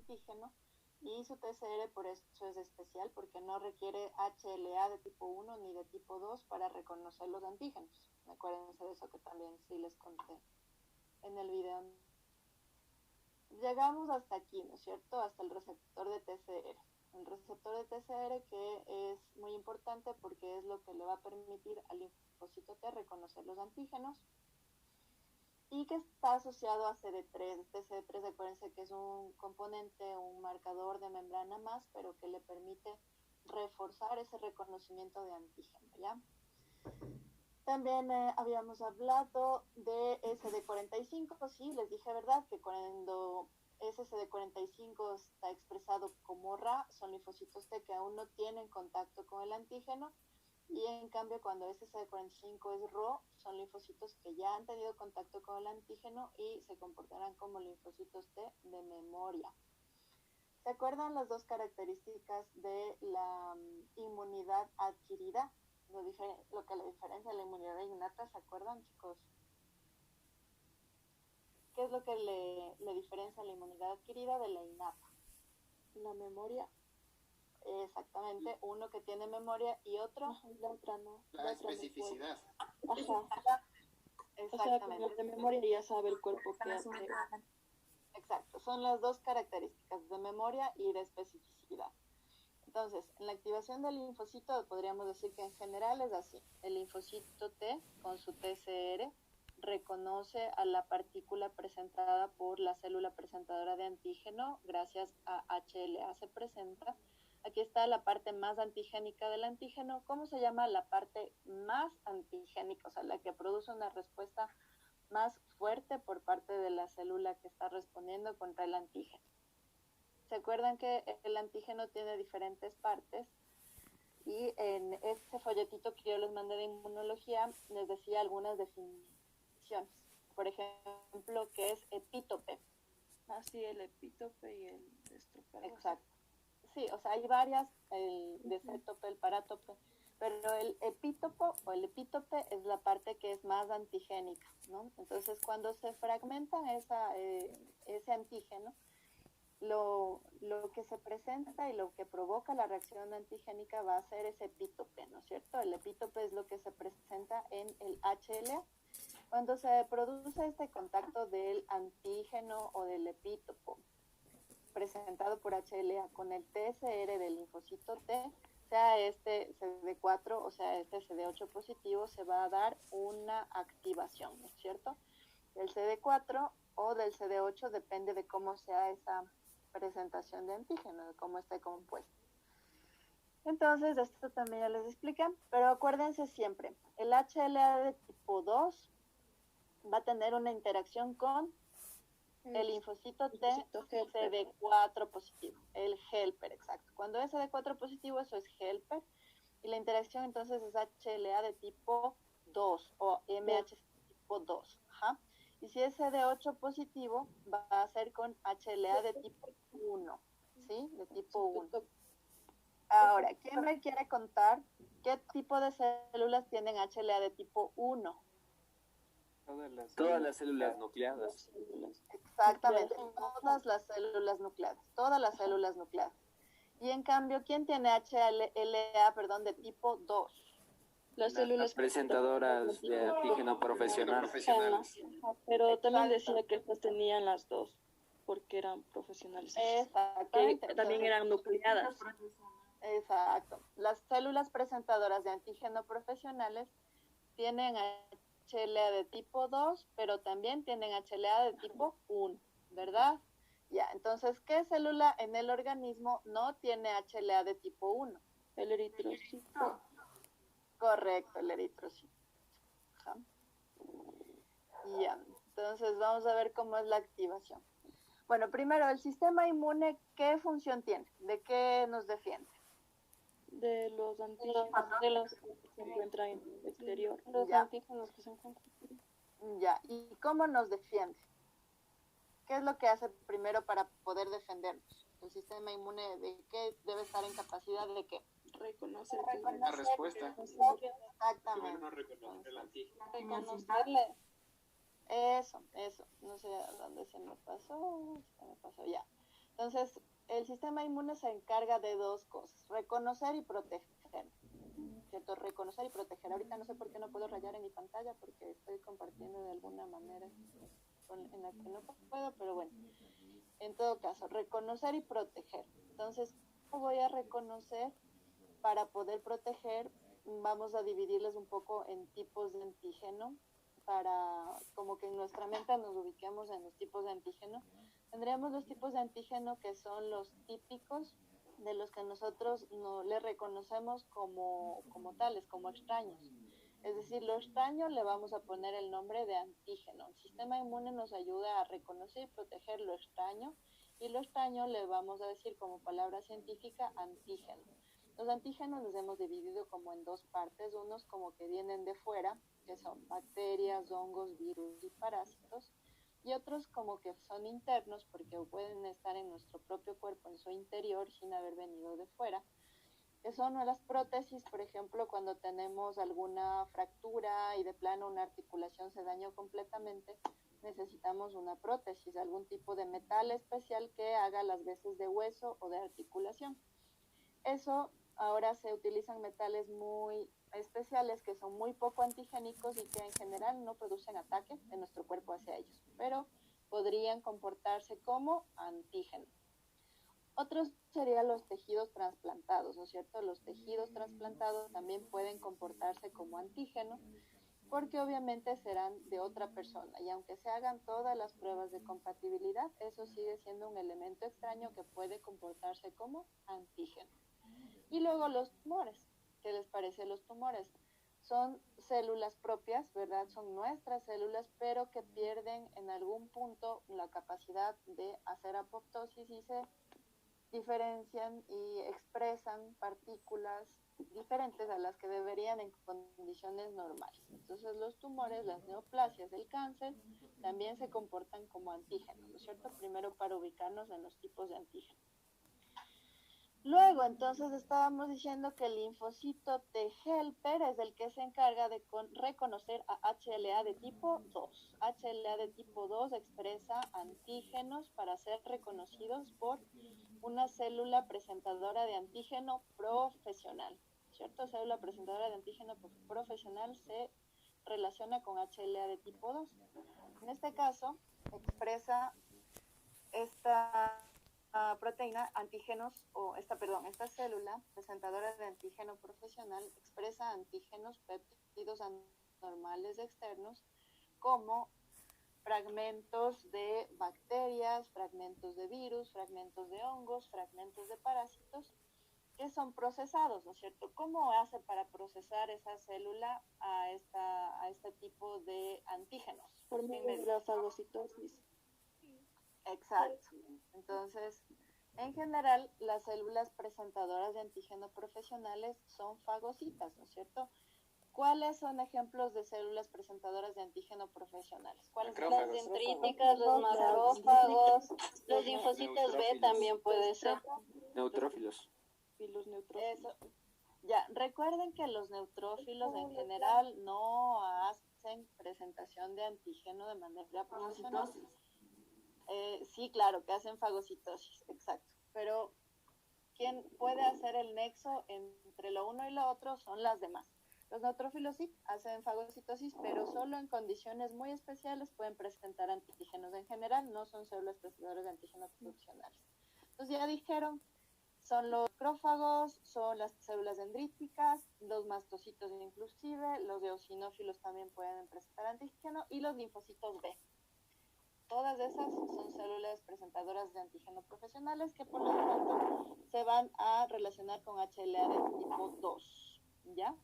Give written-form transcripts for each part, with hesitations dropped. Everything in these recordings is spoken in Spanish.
antígeno, y su TCR por eso es especial, porque no requiere HLA de tipo 1 ni de tipo 2 para reconocer los antígenos. Acuérdense de eso que también sí les conté en el video. Llegamos hasta aquí, ¿no es cierto? Hasta el receptor de TCR. El receptor de TCR, que es muy importante porque es lo que le va a permitir al linfocito T reconocer los antígenos, y que está asociado a CD3. Este CD3, acuérdense que es un componente, un marcador de membrana más, pero que le permite reforzar ese reconocimiento de antígeno, ¿ya? También habíamos hablado de SD45, sí, les dije, ¿verdad? Que cuando ese CD45 está expresado como Ra, son linfocitos T que aún no tienen contacto con el antígeno, y en cambio cuando ese CD45 es Rho, son linfocitos que ya han tenido contacto con el antígeno y se comportarán como linfocitos T de memoria. ¿Se acuerdan las dos características de la inmunidad adquirida? Lo que le diferencia a la inmunidad innata, ¿se acuerdan, chicos? ¿Qué es lo que le diferencia a la inmunidad adquirida de la innata? La memoria. Exactamente, uno que tiene memoria y otro. La otra no. La especificidad. Ajá. Exactamente. O sea, de memoria ya sabe el cuerpo que hace. Exacto, son las dos características, de memoria y de especificidad. Entonces, en la activación del linfocito podríamos decir que en general es así. El linfocito T con su TCR reconoce a la partícula presentada por la célula presentadora de antígeno, gracias a HLA se presenta. Aquí está la parte más antigénica del antígeno. ¿Cómo se llama la parte más antigénica? O sea, la que produce una respuesta más fuerte por parte de la célula que está respondiendo contra el antígeno. ¿Se acuerdan que el antígeno tiene diferentes partes? Y en este folletito que yo les mandé de inmunología, les decía algunas definiciones. Por ejemplo, ¿qué es epítope? Así, el epítope y el estrópalo. Exacto. Sí, o sea, hay varias, el decétope, el parátope, pero el epítopo o el epítope es la parte que es más antigénica, ¿no? Entonces, cuando se fragmenta ese antígeno, lo que se presenta y lo que provoca la reacción antigénica va a ser ese epítope, ¿no es cierto? El epítope es lo que se presenta en el HLA. Cuando se produce este contacto del antígeno o del epítopo presentado por HLA con el TSR del linfocito T, sea este CD4 o sea este CD8 positivo, se va a dar una activación, ¿no es cierto? Del CD4 o del CD8 depende de cómo sea esa presentación de antígeno, de cómo esté compuesto. Entonces, esto también ya les expliqué, pero acuérdense siempre, el HLA de tipo 2 va a tener una interacción con el linfocito T CD4 positivo, el helper, exacto. Cuando es CD4 positivo, eso es helper, y la interacción entonces es HLA de tipo 2 o MHC tipo 2. Ajá. Y si es CD8 positivo, va a ser con HLA de tipo 1, ¿sí? De tipo 1. Ahora, ¿quién me quiere contar qué tipo de células tienen HLA de tipo 1? Todas las células nucleadas. Exactamente, todas las células nucleadas. Y en cambio, ¿quién tiene HLA, de tipo 2? Las células presentadoras de antígeno profesional. Pero también decía que estas tenían las dos, porque eran profesionales. Exactamente. Que también eran nucleadas. Exacto. Las células presentadoras de antígeno profesionales tienen HLA de tipo 2, pero también tienen HLA de tipo 1, ¿verdad? Ya, entonces, ¿qué célula en el organismo no tiene HLA de tipo 1? El eritrocito. Correcto, el eritrocito. Ajá. Ya, entonces vamos a ver cómo es la activación. Bueno, primero, el sistema inmune, ¿qué función tiene? ¿De qué nos defiende? De los antígenos, de los que se encuentran en el exterior. Los antígenos que se encuentran en el exterior. Ya, ¿y cómo nos defiende? ¿Qué es lo que hace primero para poder defendernos? El sistema inmune, ¿de qué debe estar en capacidad de qué? Reconocer la respuesta. Exactamente. No reconocer el antígeno. Reconocerle. Eso. No sé a dónde se me pasó ya. Entonces, el sistema inmune se encarga de dos cosas, reconocer y proteger, ¿cierto? Reconocer y proteger. Ahorita no sé por qué no puedo rayar en mi pantalla porque estoy compartiendo de alguna manera en la que no puedo, pero bueno. En todo caso, reconocer y proteger. Entonces, ¿cómo voy a reconocer? Para poder proteger, vamos a dividirles un poco en tipos de antígeno, para como que en nuestra mente nos ubiquemos en los tipos de antígeno. Tendríamos los tipos de antígeno que son los típicos, de los que nosotros no le reconocemos como tales, como extraños. Es decir, lo extraño le vamos a poner el nombre de antígeno. El sistema inmune nos ayuda a reconocer y proteger lo extraño, y lo extraño le vamos a decir como palabra científica antígeno. Los antígenos los hemos dividido como en dos partes, unos como que vienen de fuera, que son bacterias, hongos, virus y parásitos, y otros como que son internos porque pueden estar en nuestro propio cuerpo, en su interior, sin haber venido de fuera, que son las prótesis, por ejemplo, cuando tenemos alguna fractura y de plano una articulación se dañó completamente, necesitamos una prótesis, algún tipo de metal especial que haga las veces de hueso o de articulación. Eso, ahora se utilizan metales muy especiales que son muy poco antigénicos y que en general no producen ataque de nuestro cuerpo hacia ellos, pero podrían comportarse como antígeno. Otros serían los tejidos trasplantados, ¿no es cierto? Los tejidos trasplantados también pueden comportarse como antígeno porque obviamente serán de otra persona y aunque se hagan todas las pruebas de compatibilidad, eso sigue siendo un elemento extraño que puede comportarse como antígeno. Y luego los tumores. ¿Qué les parece los tumores? Son células propias, ¿verdad? Son nuestras células, pero que pierden en algún punto la capacidad de hacer apoptosis y se diferencian y expresan partículas diferentes a las que deberían en condiciones normales. Entonces los tumores, las neoplasias, el cáncer, también se comportan como antígenos, ¿no es cierto? Primero para ubicarnos en los tipos de antígenos. Luego, entonces, estábamos diciendo que el linfocito T helper es el que se encarga de reconocer a HLA de tipo 2. HLA de tipo 2 expresa antígenos para ser reconocidos por una célula presentadora de antígeno profesional, ¿cierto? Célula presentadora de antígeno profesional se relaciona con HLA de tipo 2. En este caso, expresa esta proteína antígenos esta célula presentadora de antígeno profesional expresa antígenos péptidos anormales externos como fragmentos de bacterias, fragmentos de virus, fragmentos de hongos, fragmentos de parásitos que son procesados, ¿no es cierto? ¿Cómo hace para procesar esa célula a este tipo de antígenos? Por medio de la fagocitosis. Exacto. Entonces, en general, las células presentadoras de antígeno profesionales son fagocitas, ¿no es cierto? ¿Cuáles son ejemplos de células presentadoras de antígeno profesionales? ¿Cuáles son? Las dendríticas, los macrófagos, los linfocitos B también puede ser. Neutrófilos. Y los neutrófilos. Eso. Ya, recuerden que los neutrófilos en general no hacen presentación de antígeno de manera profesional. Sí, claro, que hacen fagocitosis, exacto. Pero quien puede hacer el nexo entre lo uno y lo otro son las demás. Los neutrófilos sí hacen fagocitosis, pero solo en condiciones muy especiales pueden presentar antígenos. En general no son células presentadoras de antígenos profesionales. Entonces ya dijeron, son los macrófagos, son las células dendríticas, los mastocitos inclusive, los eosinófilos también pueden presentar antígeno y los linfocitos B. Todas esas son células presentadoras de antígeno profesionales que por lo tanto se van a relacionar con HLA de tipo 2, ¿ya?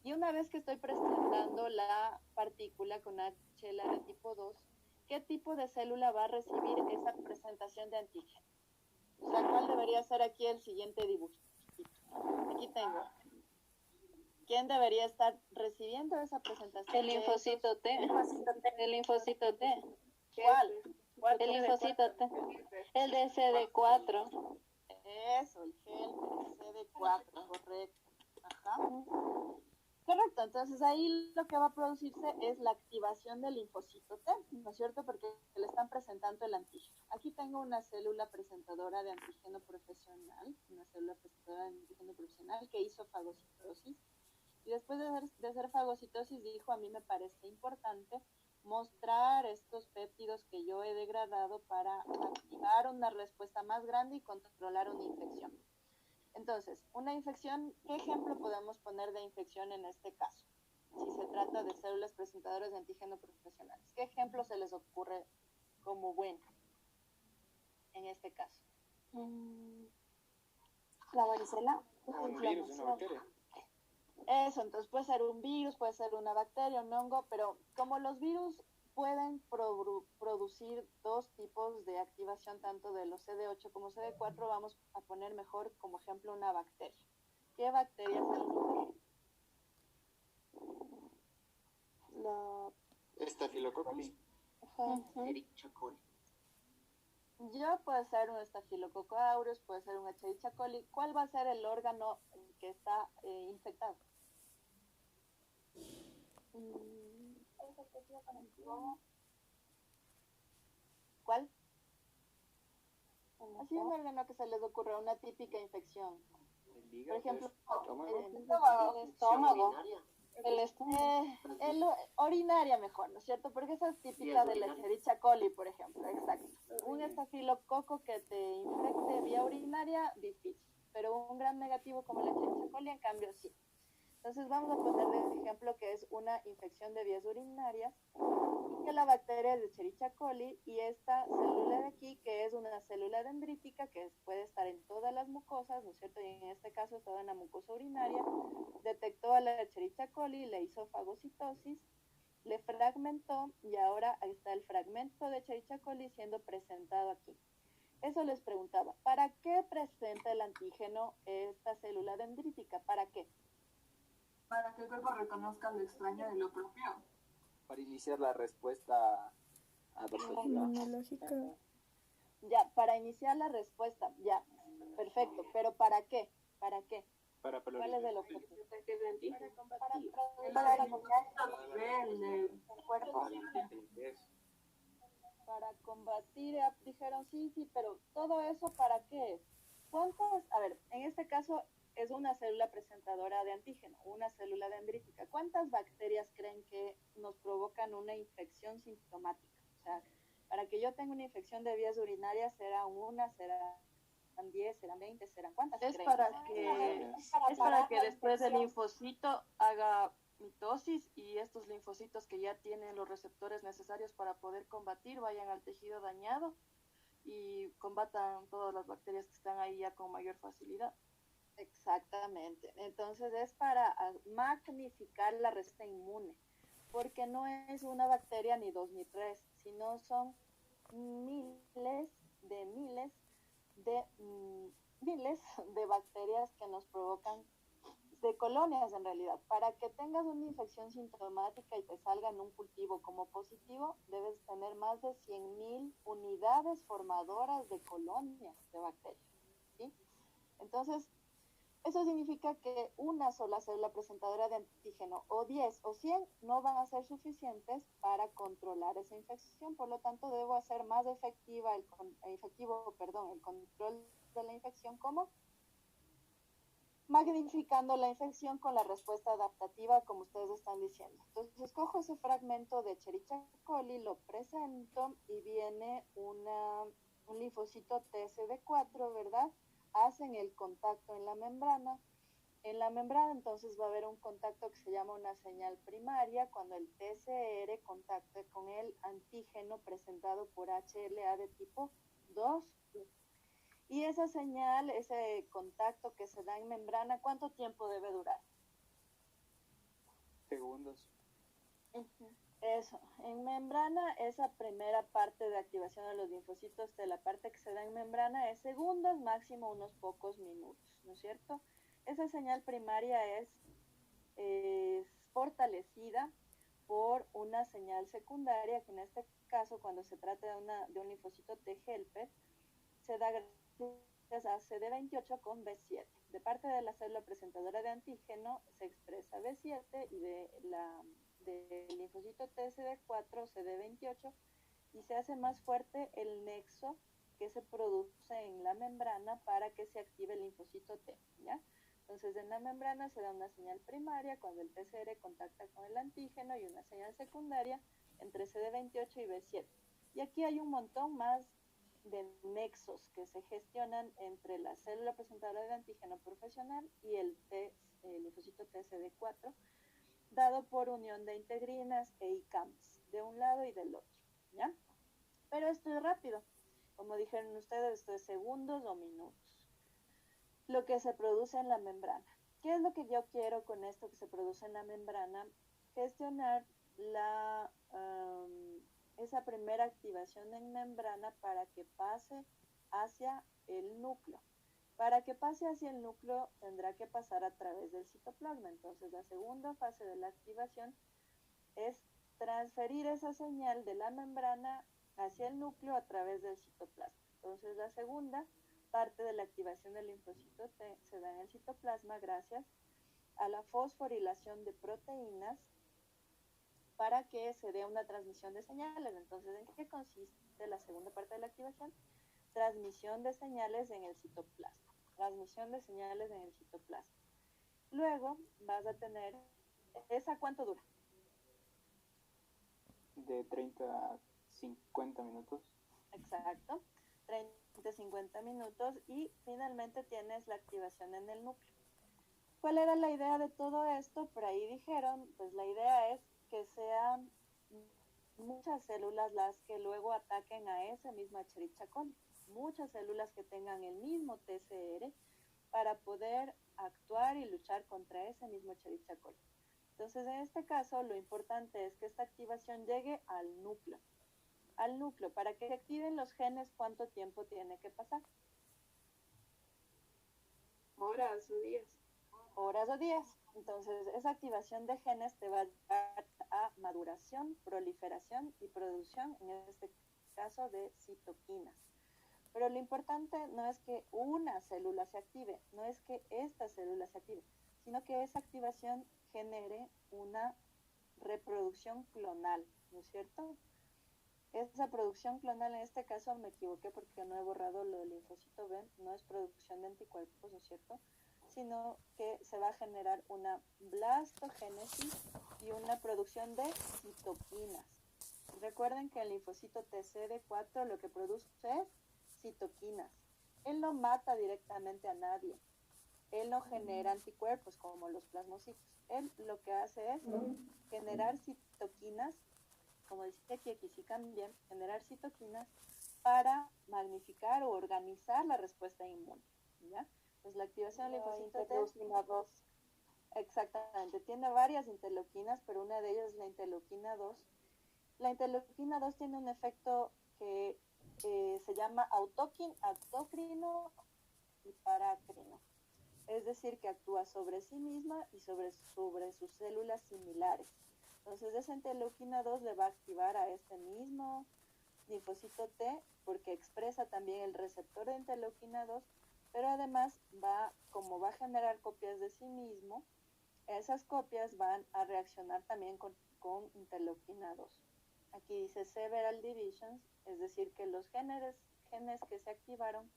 Y una vez que estoy presentando la partícula con HLA de tipo 2, ¿qué tipo de célula va a recibir esa presentación de antígeno? O sea, ¿cuál debería ser aquí el siguiente dibujo? Aquí tengo. ¿Quién debería estar recibiendo esa presentación? El linfocito T. El linfocito T. ¿Cuál? El linfocito T. El de CD4. Eso, el helper CD4, correcto. Ajá. Correcto, entonces ahí lo que va a producirse es la activación del linfocito T, ¿no es cierto? Porque le están presentando el antígeno. Aquí tengo una célula presentadora de antígeno profesional, que hizo fagocitosis. Y después de hacer fagocitosis dijo, a mí me parece importante mostrar estos péptidos que yo he degradado para activar una respuesta más grande y controlar una infección. Entonces, una infección, ¿qué ejemplo podemos poner de infección en este caso? Si se trata de células presentadoras de antígeno profesionales, ¿qué ejemplo se les ocurre como bueno en este caso? La varicela. Un virus, una bacteria. Eso, entonces puede ser un virus, puede ser una bacteria, un hongo, pero como los virus pueden producir dos tipos de activación, tanto de los CD8 como CD4, vamos a poner mejor como ejemplo una bacteria. ¿Qué bacteria se les ocurre? Estafilococcus. Escherichia coli. Yo puede ser un Staphylococcus aureus, puede ser un Escherichia coli. ¿Cuál va a ser el órgano que está infectado? ¿Cuál? Así un órgano que se les ocurre, una típica infección. Por ejemplo, El estómago. Orinaria mejor, ¿no es cierto? Porque esa es típica de la Escherichia coli, por ejemplo, exacto. Un estafilococo que te infecte vía urinaria, difícil, pero un gran negativo como la Escherichia coli, en cambio, sí. Entonces vamos a poner de ejemplo que es una infección de vías urinarias, y que la bacteria es de Escherichia coli, y esta célula de aquí, que es una célula dendrítica, que puede estar en todas las mucosas, ¿no es cierto? Y en este caso estaba en la mucosa urinaria, detectó a la Escherichia coli, le hizo fagocitosis, le fragmentó, y ahora ahí está el fragmento de Escherichia coli siendo presentado aquí. Eso les preguntaba, ¿para qué presenta el antígeno esta célula dendrítica? ¿Para qué? Para que el cuerpo reconozca lo extraño de lo propio. Para iniciar la respuesta adaptativa. Inmunológica. Ya, para iniciar la respuesta, ya, perfecto, pero ¿para qué? ¿Para qué? Para ¿Cuál es el objetivo? Para el cuerpo. Para combatir, dijeron sí, pero todo eso ¿para qué? ¿Cuántas? A ver, en este caso es una célula presentadora de antígeno, una célula dendrítica. ¿Cuántas bacterias creen que nos provocan una infección sintomática? O sea, para que yo tenga una infección de vías urinarias, ¿será una, serán 10, serán 20, serán cuántas? Es creen? para que después el linfocito haga mitosis y estos linfocitos que ya tienen los receptores necesarios para poder combatir vayan al tejido dañado y combatan todas las bacterias que están ahí ya con mayor facilidad. Exactamente. Entonces es para magnificar la respuesta inmune, porque no es una bacteria ni dos ni tres, sino son miles de bacterias que nos provocan, de colonias en realidad. Para que tengas una infección sintomática y te salga en un cultivo como positivo, debes tener más de 100.000 unidades formadoras de colonias de bacterias, ¿sí? Entonces, eso significa que una sola célula presentadora de antígeno, o 10 o 100, no van a ser suficientes para controlar esa infección. Por lo tanto, debo hacer más efectiva el control de la infección. ¿Cómo? Magnificando la infección con la respuesta adaptativa, como ustedes están diciendo. Entonces, cojo ese fragmento de Escherichia coli, lo presento y viene un linfocito TCD4, ¿verdad? Hacen el contacto en la membrana. En la membrana entonces va a haber un contacto que se llama una señal primaria cuando el TCR contacte con el antígeno presentado por HLA de tipo 2. Y esa señal, ese contacto que se da en membrana, ¿cuánto tiempo debe durar? Segundos. Eso, en membrana, esa primera parte de activación de los linfocitos de la parte que se da en membrana es segundos, máximo unos pocos minutos, ¿no es cierto? Esa señal primaria es fortalecida por una señal secundaria, que en este caso, cuando se trata de un linfocito T helper, se da a CD28 con B7. De parte de la célula presentadora de antígeno se expresa B7 y del linfocito TCD4 CD28 y se hace más fuerte el nexo que se produce en la membrana para que se active el linfocito T, ¿ya? Entonces en la membrana se da una señal primaria cuando el TCR contacta con el antígeno y una señal secundaria entre CD28 y B7. Y aquí hay un montón más de nexos que se gestionan entre la célula presentadora de antígeno profesional y el linfocito TCD4, dado por unión de integrinas e ICAMs, de un lado y del otro, ¿ya? Pero esto es rápido. Como dijeron ustedes, esto es segundos o minutos. Lo que se produce en la membrana. ¿Qué es lo que yo quiero con esto que se produce en la membrana? Gestionar esa primera activación en membrana para que pase hacia el núcleo. Para que pase hacia el núcleo tendrá que pasar a través del citoplasma. Entonces la segunda fase de la activación es transferir esa señal de la membrana hacia el núcleo a través del citoplasma. Entonces la segunda parte de la activación del linfocito T se da en el citoplasma gracias a la fosforilación de proteínas para que se dé una transmisión de señales. Entonces, ¿en qué consiste la segunda parte de la activación? Transmisión de señales en el citoplasma. Transmisión de señales en el citoplasma. Luego vas a tener, ¿esa cuánto dura? De 30 a 50 minutos. Exacto, 30-50 minutos y finalmente tienes la activación en el núcleo. ¿Cuál era la idea de todo esto? Por ahí dijeron, pues la idea es que sean muchas células las que luego ataquen a ese mismo Escherichia coli, muchas células que tengan el mismo TCR para poder actuar y luchar contra ese mismo Escherichia coli. Entonces, en este caso, lo importante es que esta activación llegue al núcleo. Al núcleo, para que se activen los genes, ¿cuánto tiempo tiene que pasar? Horas o días. Horas o días. Entonces, esa activación de genes te va a llevar a maduración, proliferación y producción, en este caso de citoquinas. Pero lo importante no es que una célula se active, no es que esta célula se active, sino que esa activación genere una reproducción clonal, ¿no es cierto? Esa producción clonal, en este caso me equivoqué porque no he borrado lo del linfocito B, no es producción de anticuerpos, ¿no es cierto?, sino que se va a generar una blastogénesis y una producción de citoquinas. Recuerden que el linfocito TCD4 lo que produce es citoquinas. Él no mata directamente a nadie. Él no genera anticuerpos como los plasmocitos. Él lo que hace es generar citoquinas, como dice aquí también, generar citoquinas para magnificar o organizar la respuesta inmune, ¿ya? Pues la activación del linfocito T, exactamente, tiene varias interleuquinas, pero una de ellas es la interleuquina 2. La interleuquina 2 tiene un efecto que se llama autocrino y paracrino. Es decir, que actúa sobre sí misma y sobre sus células similares. Entonces, esa interleuquina 2 le va a activar a este mismo linfocito T porque expresa también el receptor de interleuquina 2, pero además como va a generar copias de sí mismo, esas copias van a reaccionar también con interleuquina 2. Aquí dice several divisions, es decir, que los genes que se activaron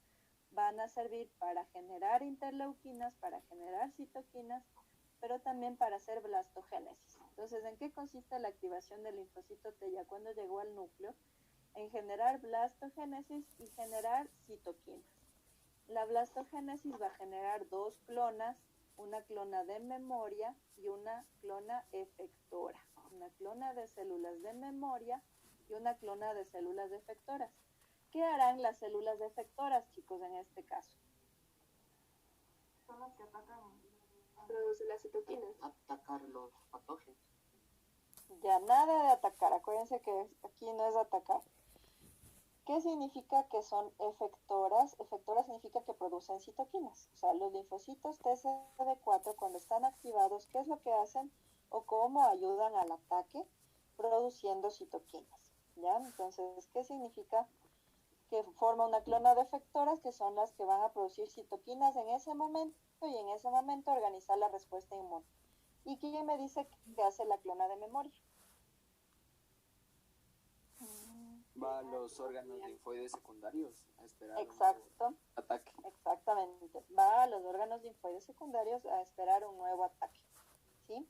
van a servir para generar interleuquinas, para generar citoquinas, pero también para hacer blastogénesis. Entonces, ¿en qué consiste la activación del linfocito T ya cuando llegó al núcleo? En generar blastogénesis y generar citoquinas. La blastogénesis va a generar dos clonas, una clona de memoria y una clona efectora. Una clona de células de memoria y una clona de células efectoras. ¿Qué harán las células efectoras, chicos, en este caso? Son las que atacan. Produce las citoquinas. Atacar los patógenos. Ya nada de atacar, acuérdense que aquí no es atacar. ¿Qué significa que son efectoras? Efectoras significa que producen citoquinas. O sea, los linfocitos TCD4 cuando están activados, ¿qué es lo que hacen? O cómo ayudan al ataque produciendo citoquinas. ¿Ya? Entonces, ¿qué significa que forma una clona de efectoras que son las que van a producir citoquinas en ese momento y en ese momento organizar la respuesta inmune. ¿Y quién me dice que hace la clona de memoria? Va a los órganos linfoides secundarios a esperar Exacto, un ataque. exactamente. Va a los órganos linfoides secundarios a esperar un nuevo ataque. ¿Sí?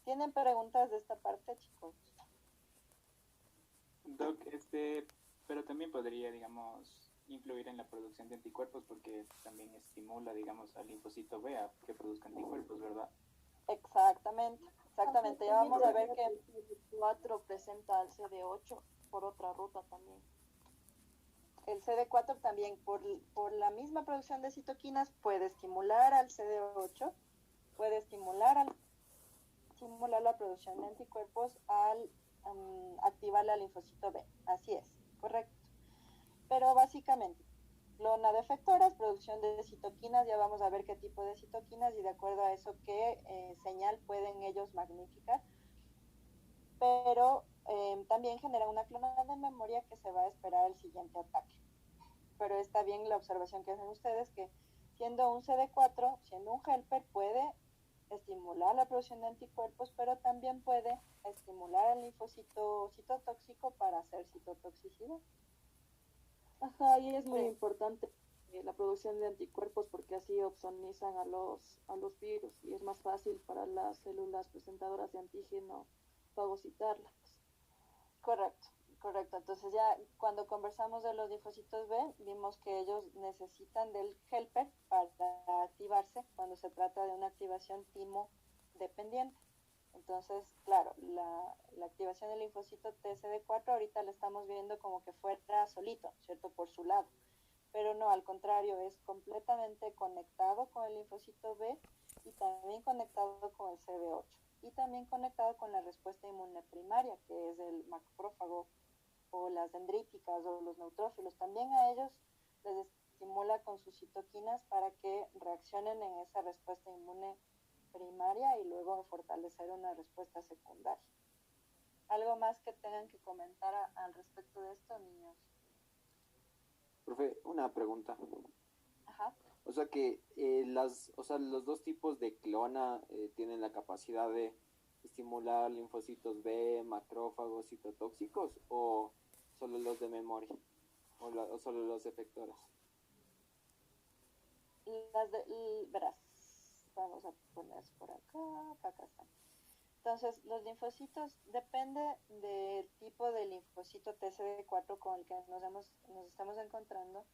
¿Tienen preguntas de esta parte, chicos? Doc, pero también podría, digamos, influir en la producción de anticuerpos porque también estimula, digamos, al linfocito B a que produzca anticuerpos, ¿verdad? Exactamente, exactamente. Ya vamos a ver que el CD4 presenta al CD8 por otra ruta también. el CD4 también, por la misma producción de citoquinas, puede estimular al CD8, puede estimular la producción de anticuerpos al activar la linfocito B. Así es, correcto. Pero básicamente, clona de efectoras, producción de citoquinas, ya vamos a ver qué tipo de citoquinas y de acuerdo a eso qué señal pueden ellos magnificar. Pero también genera una clona de memoria que se va a esperar el siguiente ataque. Pero está bien la observación que hacen ustedes, que siendo un CD4, siendo un helper, puede estimular la producción de anticuerpos, pero también puede estimular al linfocito citotóxico para hacer citotoxicidad. Ajá, y es muy Sí. importante la producción de anticuerpos porque así opsonizan a los virus y es más fácil para las células presentadoras de antígeno fagocitarlas. Correcto, correcto. Entonces ya cuando conversamos de los linfocitos B, vimos que ellos necesitan del helper para activarse cuando se trata de una activación timo dependiente. Entonces, claro, la activación del linfocito TCD4 ahorita la estamos viendo como que fuera solito, ¿cierto? Por su lado. Pero no, al contrario, es completamente conectado con el linfocito B y también conectado con el CD8 y también conectado con la respuesta inmune primaria, que es el macrófago o las dendríticas o los neutrófilos. También a ellos les estimula con sus citoquinas para que reaccionen en esa respuesta inmune primaria y luego fortalecer una respuesta secundaria. ¿Algo más que tengan que comentar al respecto de esto, niños? Profe, una pregunta. Ajá. O sea que los dos tipos de clona tienen la capacidad de estimular linfocitos B, macrófagos, citotóxicos, o solo los de memoria, o solo los efectores. Verás, vamos a poner por acá están. Entonces, los linfocitos, depende del tipo de linfocito TCD4 con el que nos estamos encontrando,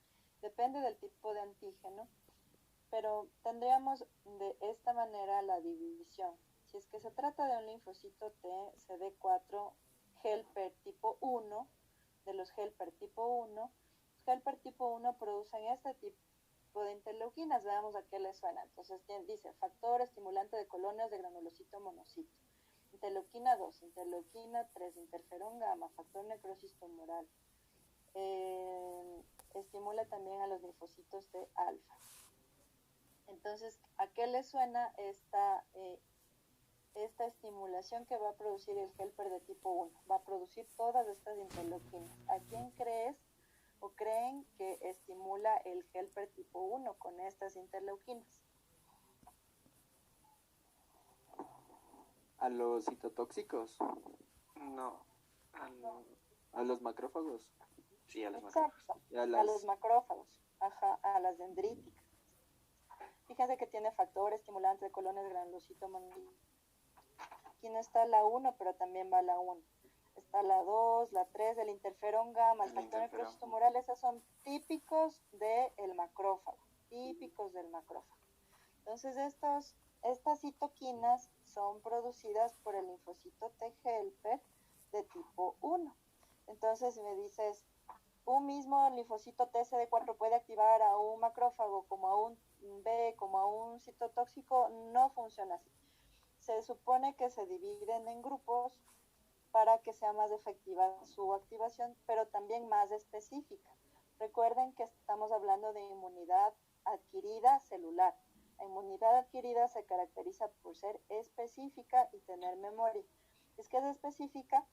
depende del tipo de antígeno, pero tendríamos de esta manera la división. Si es que se trata de un linfocito TCD4 helper tipo 1, de los helper tipo 1, los helper tipo 1 producen este tipo de interleuquinas, veamos a qué les suena. Entonces dice factor estimulante de colonias de granulocito monocito, interleuquina 2, interleuquina 3, interferón gamma, factor necrosis tumoral. Estimula también a los linfocitos de alfa. Entonces, ¿a qué le suena esta estimulación que va a producir el helper de tipo 1? Va a producir todas estas interleuquinas. ¿A quién crees o creen que estimula el helper tipo 1 con estas interleuquinas? ¿A los citotóxicos? No. ¿A los macrófagos? Sí, a los Exacto, macrófagos. a los macrófagos, ajá, a las dendríticas. Fíjense que tiene factor estimulante de colonias de granulocito monocito. Aquí no está la 1, pero también va la 1. Está la 2, la 3, el interferón gamma, el factor necrosis tumoral. Esos son típicos del macrófago, Entonces, estas citoquinas son producidas por el linfocito T helper de tipo 1. Entonces, me dices, un mismo linfocito TCD4 puede activar a un macrófago como a un B, como a un citotóxico. No funciona así. Se supone que se dividen en grupos para que sea más efectiva su activación, pero también más específica. Recuerden que estamos hablando de inmunidad adquirida celular. La inmunidad adquirida se caracteriza por ser específica y tener memoria. Es que es específica,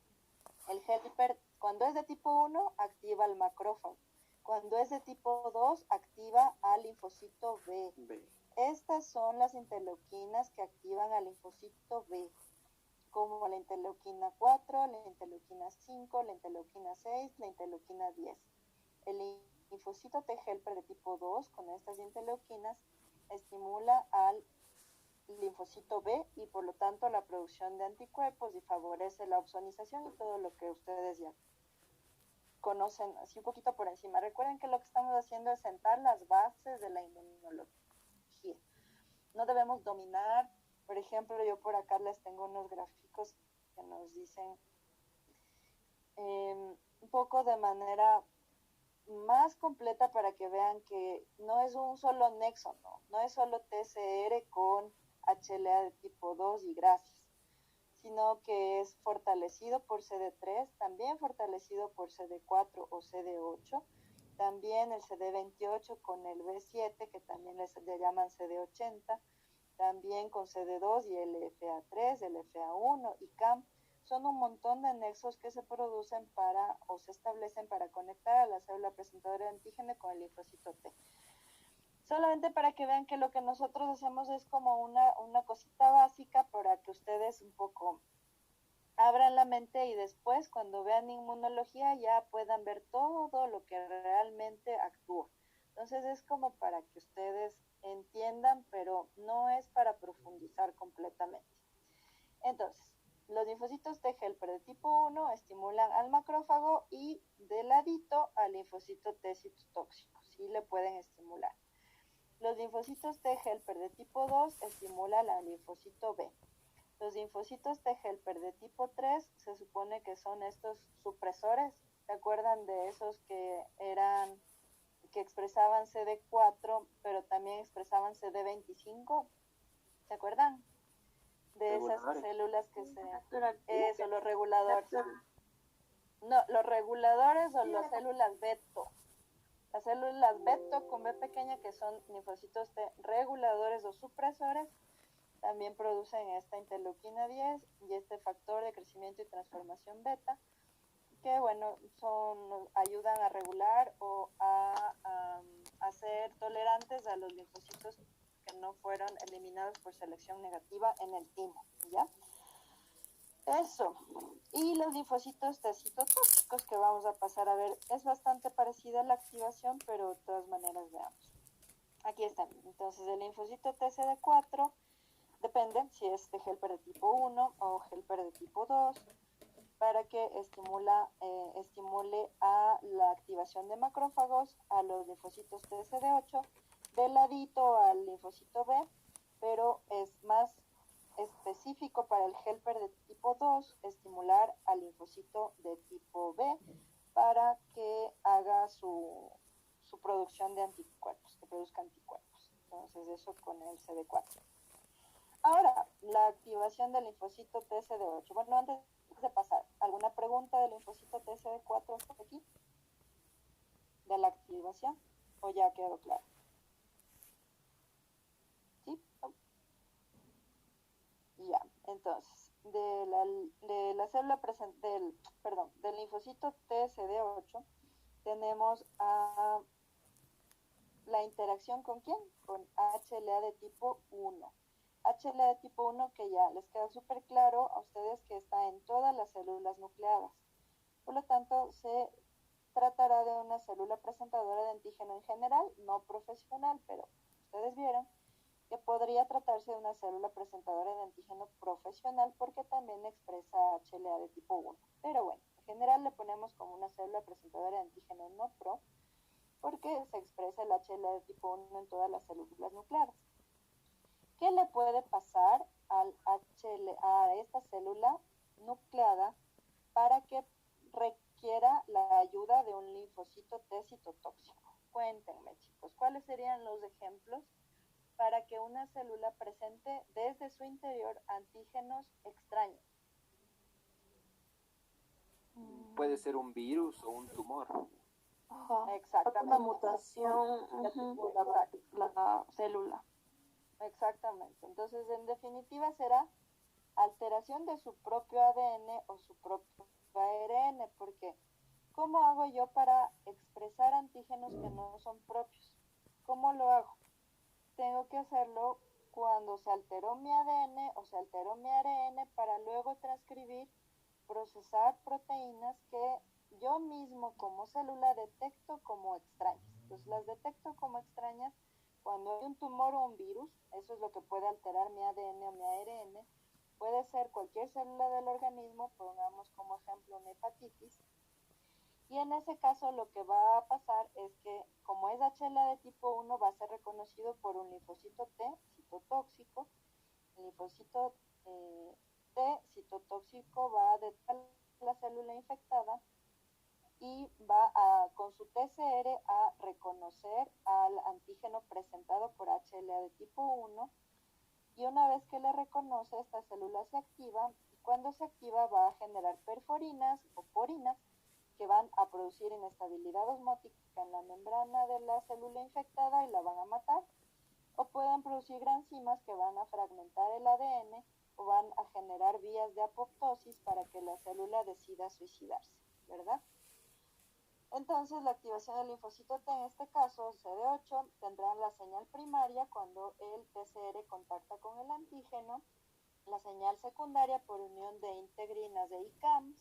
el helper, cuando es de tipo 1, activa el macrófago. Cuando es de tipo 2, activa al linfocito B. B. Estas son las interleuquinas que activan al linfocito B, como la interleuquina 4, la interleuquina 5, la interleuquina 6, la interleuquina 10. El linfocito T helper de tipo 2, con estas interleuquinas, estimula al linfocito B y por lo tanto la producción de anticuerpos y favorece la opsonización y todo lo que ustedes ya conocen así un poquito por encima. Recuerden que lo que estamos haciendo es sentar las bases de la inmunología. No debemos dominar. Por ejemplo, yo por acá les tengo unos gráficos que nos dicen un poco de manera más completa para que vean que no es un solo nexo, no es solo TCR con HLA de tipo 2 y gracias, sino que es fortalecido por CD3, también fortalecido por CD4 o CD8, también el CD28 con el B7, que también le llaman CD80, también con CD2 y LFA3, LFA1 y CAM. Son un montón de nexos que se producen para o se establecen para conectar a la célula presentadora de antígeno con el linfocito T. Solamente para que vean que lo que nosotros hacemos es como una cosita básica para que ustedes un poco abran la mente y después cuando vean inmunología ya puedan ver todo lo que realmente actúa. Entonces es como para que ustedes entiendan, pero no es para profundizar completamente. Entonces, los linfocitos T helper de tipo 1 estimulan al macrófago y de ladito al linfocito T citotóxico, sí le pueden estimular. Los linfocitos T helper de tipo 2 estimulan al linfocito B. Los linfocitos T helper de tipo 3 se supone que son estos supresores. ¿Se acuerdan de esos que expresaban CD4, pero también expresaban CD25? ¿Se acuerdan? De esas células que eso, los reguladores. No, los reguladores o las células beto. Las células beto con B pequeña, que son linfocitos T reguladores o supresores, también producen esta interleuquina 10 y este factor de crecimiento y transformación beta, que bueno, ayudan a regular o a ser tolerantes a los linfocitos que no fueron eliminados por selección negativa en el timo, ¿ya? Eso. Y los linfocitos T citotóxicos que vamos a pasar a ver, es bastante parecida a la activación, pero de todas maneras veamos. Aquí están. Entonces el linfocito TCD4 depende si es de helper de tipo 1 o helper de tipo 2, para que estimule a la activación de macrófagos, a los linfocitos TCD8, de ladito al linfocito B, pero es más específico para el helper de tipo 2, estimular al linfocito de tipo B para que haga su producción de anticuerpos, que produzca anticuerpos. Entonces eso con el CD4. Ahora, la activación del linfocito TCD8. Bueno, antes de pasar, ¿alguna pregunta del linfocito TCD4 hasta aquí? ¿De la activación? ¿O ya quedó claro? ¿Sí? Ya, entonces, de la célula del linfocito TCD8 tenemos a la interacción ¿con quién? Con HLA de tipo 1. HLA de tipo 1 que ya les queda súper claro a ustedes que está en todas las células nucleadas. Por lo tanto, se tratará de una célula presentadora de antígeno en general, no profesional, pero ustedes vieron que podría tratarse de una célula presentadora de antígeno profesional porque también expresa HLA de tipo 1. Pero bueno, en general le ponemos como una célula presentadora de antígeno no pro porque se expresa el HLA de tipo 1 en todas las células nucleares. ¿Qué le puede pasar a esta célula nucleada para que requiera la ayuda de un linfocito T citotóxico? Cuéntenme, chicos, ¿cuáles serían los ejemplos para que una célula presente desde su interior antígenos extraños? Puede ser un virus o un tumor. Exactamente. Una mutación la célula. Exactamente. Entonces, en definitiva, será alteración de su propio ADN o su propio ARN, porque ¿Cómo hago yo para expresar antígenos que no son propios? ¿Cómo lo hago? Tengo que hacerlo cuando se alteró mi ADN o se alteró mi ARN para luego transcribir, procesar proteínas que yo mismo como célula detecto como extrañas. Entonces las detecto como extrañas cuando hay un tumor o un virus, eso es lo que puede alterar mi ADN o mi ARN. Puede ser cualquier célula del organismo, pongamos como ejemplo una hepatitis. Y en ese caso lo que va a pasar es que como es HLA de tipo 1 va a ser reconocido por un linfocito T citotóxico. El linfocito T citotóxico va a detectar la célula infectada y va con su TCR a reconocer al antígeno presentado por HLA de tipo 1 y una vez que le reconoce esta célula se activa y cuando se activa va a generar perforinas o porinas que van a producir inestabilidad osmótica en la membrana de la célula infectada y la van a matar, o pueden producir granzimas que van a fragmentar el ADN o van a generar vías de apoptosis para que la célula decida suicidarse, ¿verdad? Entonces, la activación del linfocito T, en este caso CD8, tendrán la señal primaria cuando el TCR contacta con el antígeno, la señal secundaria por unión de integrinas de ICAMS.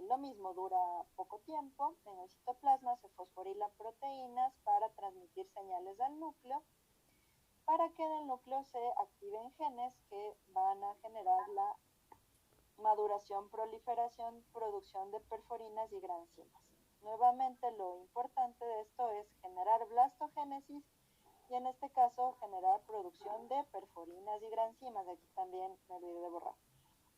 Lo mismo dura poco tiempo. En el citoplasma se fosforilan proteínas para transmitir señales al núcleo, para que en el núcleo se activen genes que van a generar la maduración, proliferación, producción de perforinas y granzimas. Nuevamente, lo importante de esto es generar blastogénesis y en este caso generar producción de perforinas y granzimas. Aquí también me olvidé de borrar.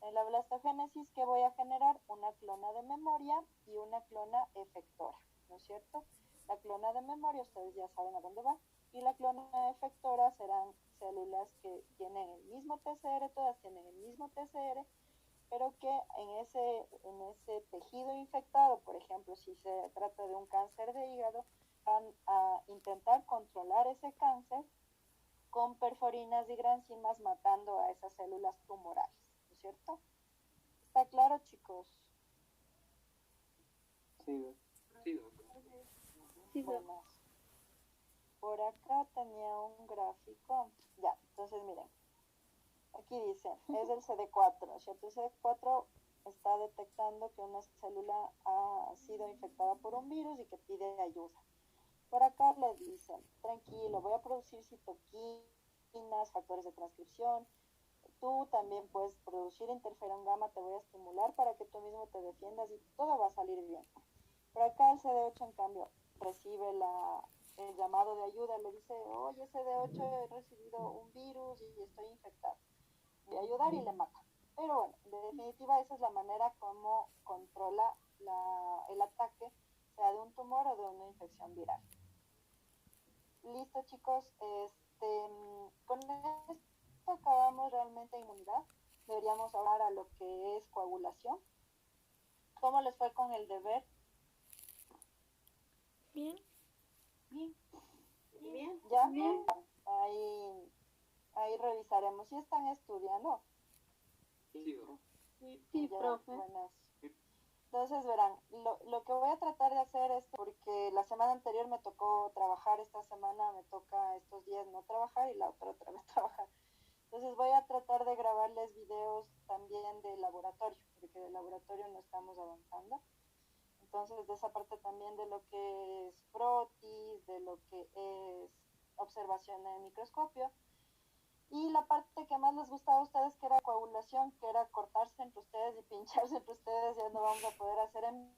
En la blastogénesis, ¿qué voy a generar? Una clona de memoria y una clona efectora, ¿no es cierto? La clona de memoria, ustedes ya saben a dónde va, y la clona efectora serán células que tienen el mismo TCR, todas tienen el mismo TCR, pero que en ese tejido infectado, por ejemplo, si se trata de un cáncer de hígado, van a intentar controlar ese cáncer con perforinas y granzimas matando a esas células tumorales, ¿no es cierto? ¿Está claro, chicos? Sí, Sí, Bueno, por acá tenía un gráfico. Ya, entonces miren. Aquí dice, es el CD4, ¿no es cierto? El CD4 está detectando que una célula ha sido infectada por un virus y que pide ayuda. Por acá le dicen, tranquilo, voy a producir citoquinas, factores de transcripción. Tú también puedes producir interferón gamma, te voy a estimular para que tú mismo te defiendas y todo va a salir bien. Por acá el CD8, en cambio, recibe el llamado de ayuda, le dice, oye, CD8, he recibido un virus y estoy infectado. Voy a ayudar y le mata. Pero bueno, de definitiva esa es la manera como controla el ataque, sea de un tumor o de una infección viral. Listo, chicos, con esto acabamos realmente inmunidad. Deberíamos hablar a lo que es coagulación. ¿Cómo les fue con el deber? Bien. ¿Ya? Bien. Ahí revisaremos. ¿Sí están estudiando? sí, Ya, profe. buenas. Entonces verán, lo que voy a tratar de hacer es, porque la semana anterior me tocó trabajar, esta semana me toca estos días no trabajar y la otra vez trabajar. Entonces voy a tratar de grabarles videos también de laboratorio, porque de laboratorio no estamos avanzando. Entonces de esa parte también de lo que es protis, de lo que es observación en microscopio. Y la parte que más les gustaba a ustedes, que era coagulación, que era cortarse entre ustedes y pincharse entre ustedes, ya no vamos a poder hacer en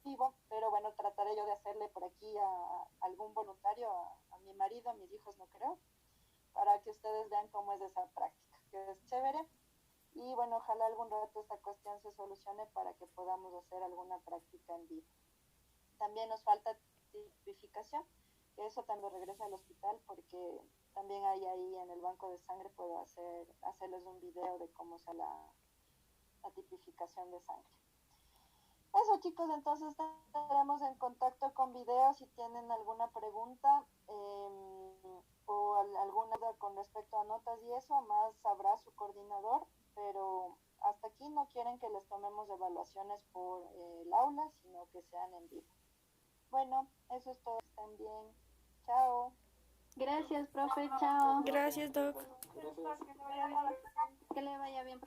vivo, pero bueno, trataré yo de hacerle por aquí a algún voluntario, a mi marido, a mis hijos no creo, para que ustedes vean cómo es esa práctica, que es chévere. Y bueno, ojalá algún rato esta cuestión se solucione para que podamos hacer alguna práctica en vivo. También nos falta tipificación, que eso también regresa al hospital porque también hay ahí en el banco de sangre, puedo hacerles un video de cómo es la tipificación de sangre. Eso, chicos, entonces estaremos en contacto con videos si tienen alguna pregunta o alguna duda con respecto a notas y eso, más sabrá su coordinador, pero hasta aquí no quieren que les tomemos evaluaciones por el aula, sino que sean en vivo. Bueno, eso es todo. Estén bien. Chao. Gracias, profe. Chao. Gracias, Doc. Gracias. Que le vaya bien.